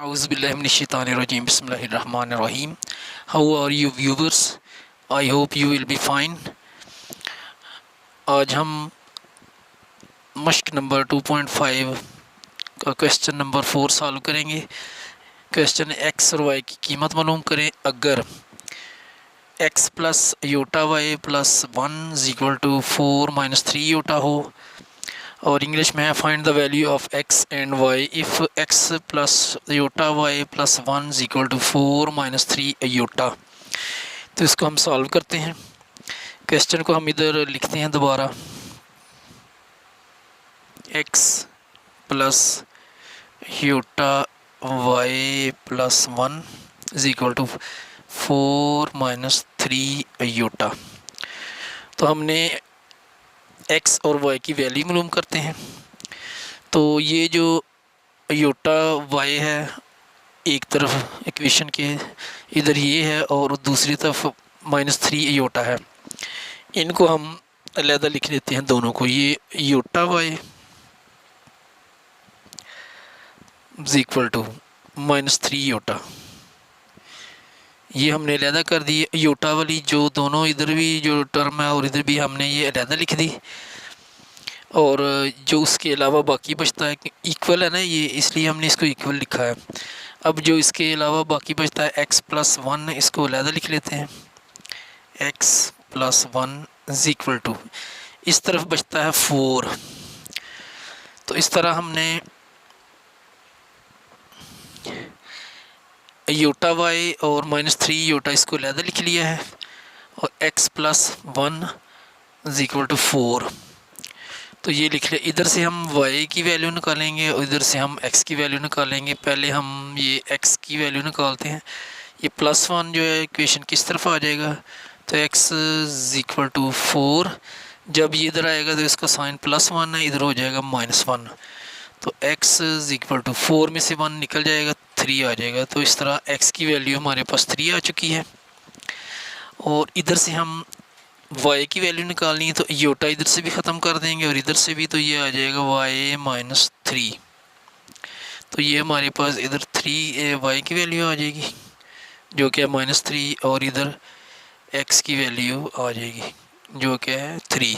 Auzubillahiminash-shaytanir-rajim. Bismillahir-rahmanir-rahim. How are you viewers? I hope you will be fine. आज हम मश्क number 2.5 का question number 4 solve करेंगे। Question X और Y की कीमत मालूम करें। अगर X plus iota Y plus 1 is equal to 4 minus 3 iota हो, और इंग्लिश में है find the value of X and Y if X plus iota Y plus 1 is equal to 4 minus 3 iota. तो इसको हम सॉल्व करते हैं। क्वेश्चन को हम इधर लिखते हैं दोबारा। X plus iota Y plus 1 is equal to 4 minus 3 iota. तो हमने एक्स और वाई की वैल्यू मालूम करते हैं। तो ये जो योटा वाई है एक तरफ इक्वेशन के इधर ये है और दूसरी तरफ -3 योटा है। इनको हम अलहदा लिख लेते हैं दोनों को। ये iota Y is equal to -3 iota, ये हमने अलहदा कर दी। योटा वाली जो दोनों इधर भी जो टर्म है और इधर भी हमने ये अलहदा लिख दी, और जो उसके अलावा बाकी बचता है इक्वल है ना ये, इसलिए हमने इसको इक्वल लिखा है। अब जो इसके अलावा बाकी बचता है एक्स प्लस 1, इसको अलहदा लिख लेते हैं। X plus 1 is equal to, इस तरफ बचता है 4। तो इस तरह हमने योटा वाई और -3 योटा इसको अलहदा लिख लिया है, और x plus 1 is equal to 4। तो ये लिख ले। इधर से हम y की वैल्यू निकालेंगे और इधर से हम x की वैल्यू निकालेंगे। पहले हम ये x की वैल्यू निकालते हैं। ये +1 जो है इक्वेशन किस तरफ आ जाएगा, तो x इज इक्वल टू 4। जब ये इधर आएगा तो इसका साइन +1 है, इधर हो जाएगा -1। तो x इज इक्वल टू 4 में से 1 निकल जाएगा, 3 आ जाएगा। तो इस तरह x की वैल्यू हमारे पास 3 आ चुकी है। और इधर से हम y की वैल्यू निकालनी है, तो योटा इधर से भी ख़त्म कर देंगे और इधर से भी, तो ये आ जाएगा y -3। तो ये हमारे पास इधर 3 y की वैल्यू आ जाएगी जो कि है -3, और इधर x की वैल्यू आ जाएगी जो कि है 3।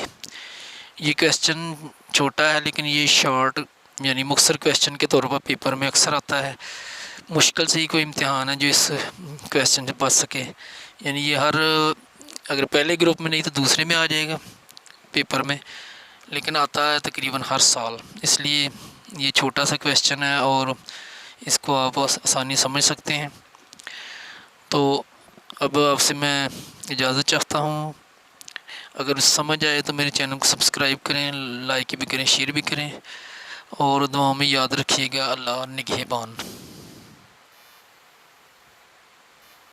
ये क्वेश्चन छोटा है लेकिन ये शॉर्ट यानी मुख्तसर क्वेश्चन के तौर पर पेपर में अक्सर आता है। मुश्किल से ही कोई इम्तिहान है जो इस क्वेश्चन से बच सके। यानी ये हर, अगर पहले ग्रुप में नहीं तो दूसरे में आ जाएगा पेपर में, लेकिन आता है तकरीबन हर साल। इसलिए ये छोटा सा क्वेश्चन है और इसको आप आसानी समझ सकते हैं। तो अब आपसे मैं इजाज़त चाहता हूँ। अगर समझ आए तो मेरे चैनल को सब्सक्राइब करें, लाइक भी करें, शेयर भी करें, और दुआ में याद रखिएगा। अल्लाह निगहबान।